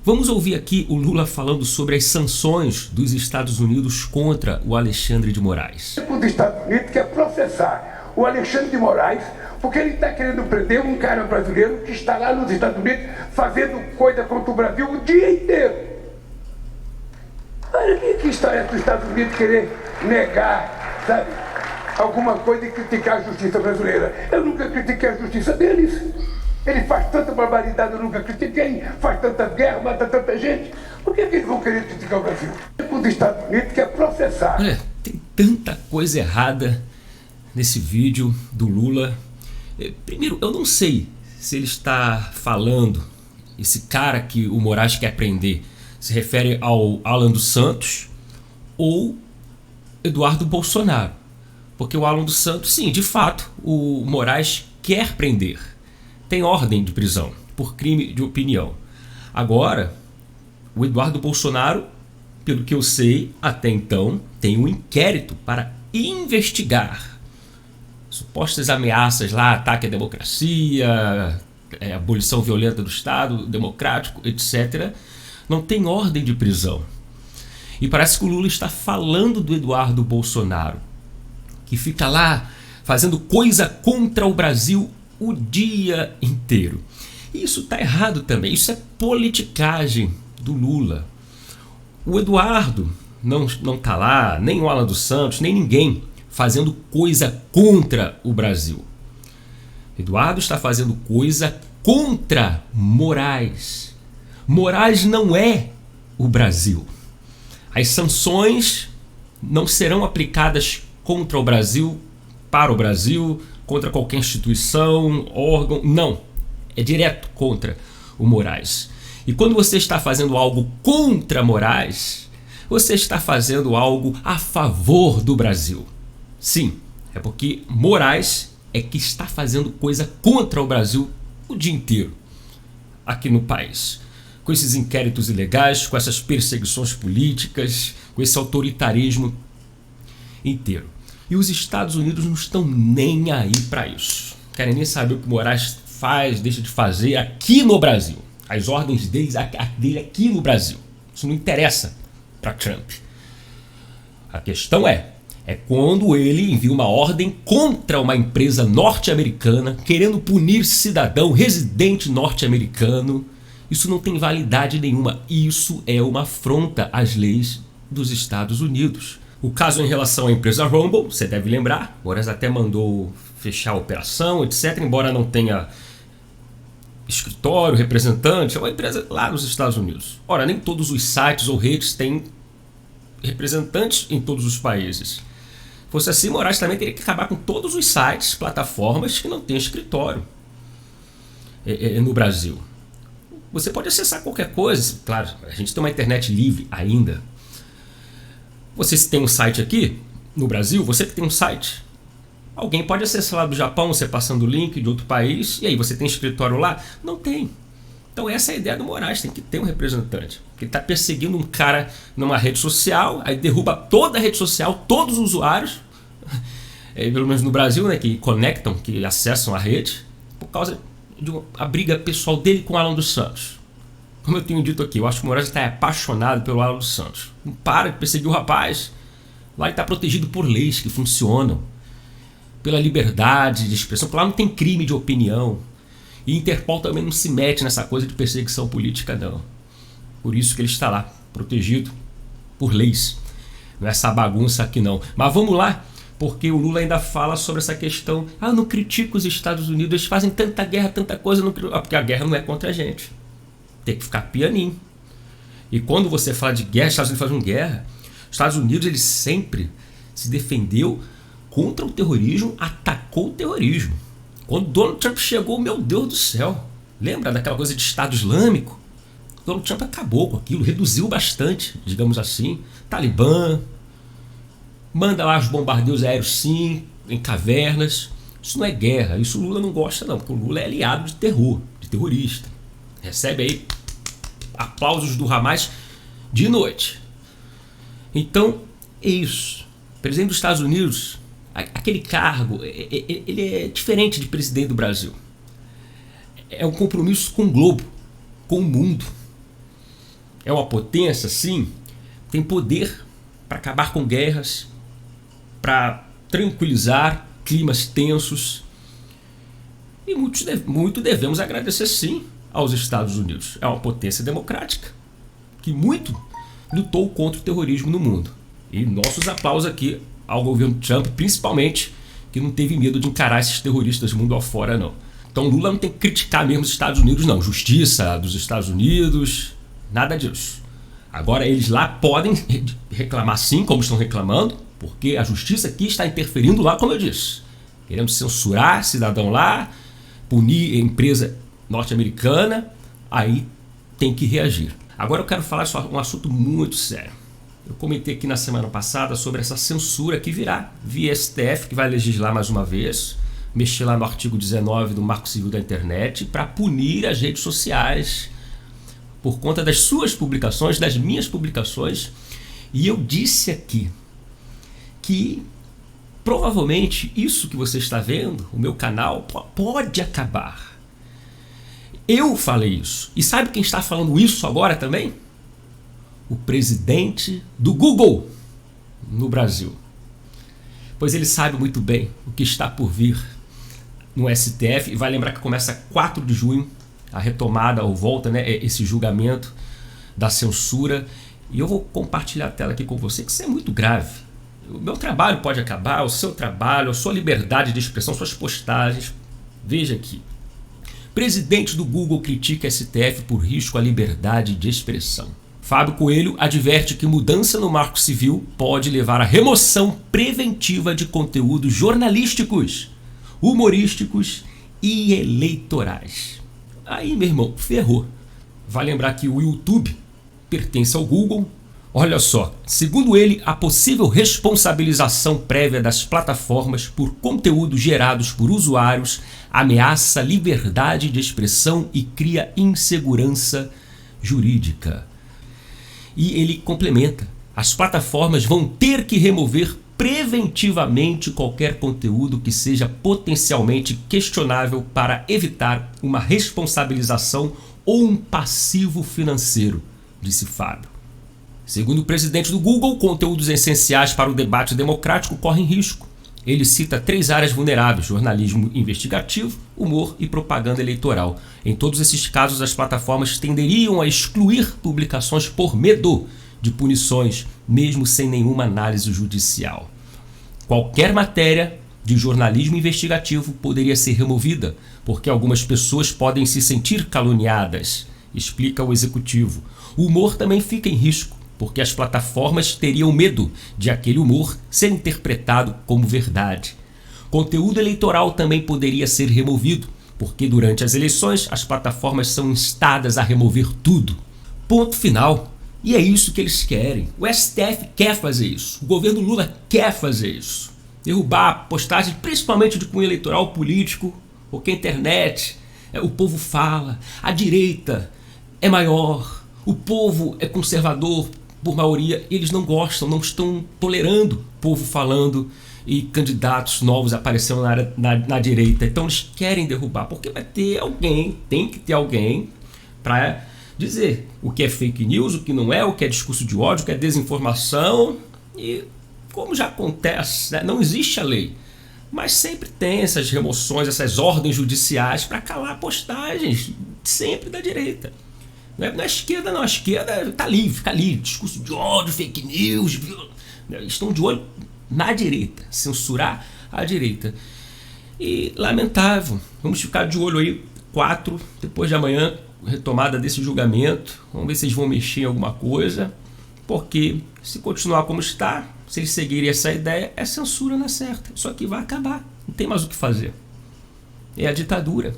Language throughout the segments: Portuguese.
Vamos ouvir aqui o Lula falando sobre as sanções dos Estados Unidos contra o Alexandre de Moraes. O dos Estados Unidos quer processar o Alexandre de Moraes porque ele está querendo prender um cara brasileiro que está lá nos Estados Unidos fazendo coisa contra o Brasil o dia inteiro. Olha que história é dos Estados Unidos querer negar, sabe, alguma coisa e criticar a justiça brasileira. Eu nunca critiquei a justiça deles. Ele faz tanta barbaridade, eu nunca critiquei, faz tanta guerra, mata tanta gente. Por que eles vão querer criticar o Brasil? Os Estados Unidos quer processar. Olha, tem tanta coisa errada nesse vídeo do Lula. Primeiro, eu não sei se ele está falando, esse cara que o Moraes quer prender, se refere ao Alan dos Santos ou Eduardo Bolsonaro. Porque o Alan dos Santos, sim, de fato, o Moraes quer prender. Tem ordem de prisão por crime de opinião. Agora, o Eduardo Bolsonaro, pelo que eu sei, até então, tem um inquérito para investigar supostas ameaças lá, ataque à democracia, abolição violenta do Estado democrático, etc. Não tem ordem de prisão. E parece que o Lula está falando do Eduardo Bolsonaro, que fica lá fazendo coisa contra o Brasil o dia inteiro. Isso está errado também, isso é politicagem do Lula. O Eduardo não está lá, nem o Alan dos Santos, nem ninguém fazendo coisa contra o Brasil. Eduardo está fazendo coisa contra Moraes. Moraes não é o Brasil. As sanções não serão aplicadas contra o Brasil, para o Brasil, contra qualquer instituição, órgão, não. É direto contra o Moraes. E quando você está fazendo algo contra Moraes, você está fazendo algo a favor do Brasil. Sim, é porque Moraes é que está fazendo coisa contra o Brasil o dia inteiro aqui no país. Com esses inquéritos ilegais, com essas perseguições políticas, com esse autoritarismo inteiro. E os Estados Unidos não estão nem aí para isso. Querem nem saber o que Moraes faz, deixa de fazer aqui no Brasil. As ordens dele aqui no Brasil. Isso não interessa para Trump. A questão é quando ele envia uma ordem contra uma empresa norte-americana querendo punir cidadão residente norte-americano. Isso não tem validade nenhuma. Isso é uma afronta às leis dos Estados Unidos. O caso em relação à empresa Rumble, você deve lembrar, Moraes até mandou fechar a operação, etc., embora não tenha escritório, representante, é uma empresa lá nos Estados Unidos. Ora, nem todos os sites ou redes têm representantes em todos os países. Se fosse assim, Moraes também teria que acabar com todos os sites, plataformas que não têm escritório no Brasil. Você pode acessar qualquer coisa, claro, a gente tem uma internet livre ainda. Você tem um site aqui no Brasil, você que tem um site, alguém pode acessar lá do Japão, você passando o link de outro país, e aí você tem escritório lá? Não tem. Então essa é a ideia do Moraes, tem que ter um representante. Ele está perseguindo um cara numa rede social, aí derruba toda a rede social, todos os usuários, pelo menos no Brasil, né, que conectam, que acessam a rede, por causa de uma briga pessoal dele com o Alan dos Santos. Como eu tenho dito aqui, eu acho que o Moraes está apaixonado pelo Alan dos Santos. Não para de perseguir o rapaz. Lá ele está protegido por leis que funcionam, pela liberdade de expressão, porque lá não tem crime de opinião. E Interpol também não se mete nessa coisa de perseguição política, não. Por isso que ele está lá, protegido por leis. Não é essa bagunça aqui, não. Mas vamos lá, porque o Lula ainda fala sobre essa questão. Eu não critico os Estados Unidos, eles fazem tanta guerra, tanta coisa. Não... porque a guerra não é contra a gente. Tem que ficar pianinho. E quando você fala de guerra, os Estados Unidos fazem guerra. Os Estados Unidos, ele sempre se defendeu contra o terrorismo, atacou o terrorismo. Quando Donald Trump chegou, meu Deus do céu, lembra daquela coisa de Estado Islâmico? Donald Trump acabou com aquilo, reduziu bastante, digamos assim. Talibã, manda lá os bombardeios aéreos sim, em cavernas. Isso não é guerra, isso o Lula não gosta não, porque o Lula é aliado de terror, de terrorista. Recebe aí aplausos do Hamas de noite. Então, é isso. O presidente dos Estados Unidos, aquele cargo, ele é diferente de presidente do Brasil. É um compromisso com o globo, com o mundo. É uma potência, sim, tem poder para acabar com guerras, para tranquilizar climas tensos. E muito devemos agradecer, sim, aos Estados Unidos. É uma potência democrática que muito lutou contra o terrorismo no mundo. E nossos aplausos aqui ao governo Trump, principalmente, que não teve medo de encarar esses terroristas mundo afora, não. Então Lula não tem que criticar mesmo os Estados Unidos, não. Justiça dos Estados Unidos, nada disso. Agora eles lá podem reclamar sim, como estão reclamando, porque a justiça aqui está interferindo lá, como eu disse. Querendo censurar cidadão lá, punir empresa norte-americana, aí tem que reagir. Agora eu quero falar sobre um assunto muito sério. Eu comentei aqui na semana passada sobre essa censura que virá via STF, que vai legislar mais uma vez, mexer lá no artigo 19 do Marco Civil da Internet para punir as redes sociais por conta das suas publicações, das minhas publicações. E eu disse aqui que provavelmente isso que você está vendo, o meu canal, pode acabar. Eu falei isso. E sabe quem está falando isso agora também? O presidente do Google no Brasil. Pois ele sabe muito bem o que está por vir no STF. E vai lembrar que começa 4 de junho a retomada ou volta, né, esse julgamento da censura. E eu vou compartilhar a tela aqui com você, que isso é muito grave. O meu trabalho pode acabar, o seu trabalho, a sua liberdade de expressão, suas postagens. Veja aqui. Presidente do Google critica STF por risco à liberdade de expressão. Fábio Coelho adverte que mudança no Marco Civil pode levar à remoção preventiva de conteúdos jornalísticos, humorísticos e eleitorais. Aí, meu irmão, ferrou. Vai lembrar que o YouTube pertence ao Google. Olha só, segundo ele, a possível responsabilização prévia das plataformas por conteúdos gerados por usuários ameaça a liberdade de expressão e cria insegurança jurídica. E ele complementa: as plataformas vão ter que remover preventivamente qualquer conteúdo que seja potencialmente questionável para evitar uma responsabilização ou um passivo financeiro, disse Fábio. Segundo o presidente do Google, conteúdos essenciais para o debate democrático correm risco. Ele cita 3 áreas vulneráveis: jornalismo investigativo, humor e propaganda eleitoral. Em todos esses casos, as plataformas tenderiam a excluir publicações por medo de punições, mesmo sem nenhuma análise judicial. Qualquer matéria de jornalismo investigativo poderia ser removida, porque algumas pessoas podem se sentir caluniadas, explica o executivo. O humor também fica em risco, porque as plataformas teriam medo de aquele humor ser interpretado como verdade. Conteúdo eleitoral também poderia ser removido, porque durante as eleições as plataformas são instadas a remover tudo. Ponto final. E é isso que eles querem. O STF quer fazer isso. O governo Lula quer fazer isso. Derrubar postagens, principalmente de cunho eleitoral político, porque a internet, o povo fala, a direita é maior, o povo é conservador por maioria, eles não gostam, não estão tolerando o povo falando e candidatos novos aparecendo na direita. Então eles querem derrubar, porque vai ter alguém, tem que ter alguém para dizer o que é fake news, o que não é, o que é discurso de ódio, o que é desinformação. E como já acontece, né, não existe a lei, mas sempre tem essas remoções, essas ordens judiciais para calar postagens, sempre da direita. Não é na esquerda, não. A esquerda está livre, fica livre. Discurso de ódio, fake news. Estão de olho na direita. Censurar a direita. E lamentável. Vamos ficar de olho aí. 4, depois de amanhã, retomada desse julgamento. Vamos ver se eles vão mexer em alguma coisa. Porque se continuar como está, se eles seguirem essa ideia, é censura na certa. Isso aqui vai acabar. Não tem mais o que fazer. É a ditadura.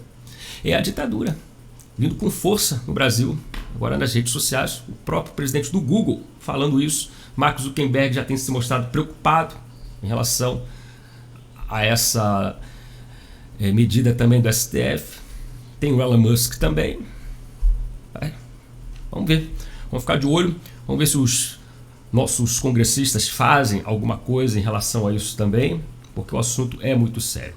É a ditadura. Vindo com força no Brasil, agora nas redes sociais, o próprio presidente do Google falando isso. Mark Zuckerberg já tem se mostrado preocupado em relação a essa medida também do STF. Tem o Elon Musk também. Vamos ver, vamos ficar de olho, vamos ver se os nossos congressistas fazem alguma coisa em relação a isso também, porque o assunto é muito sério.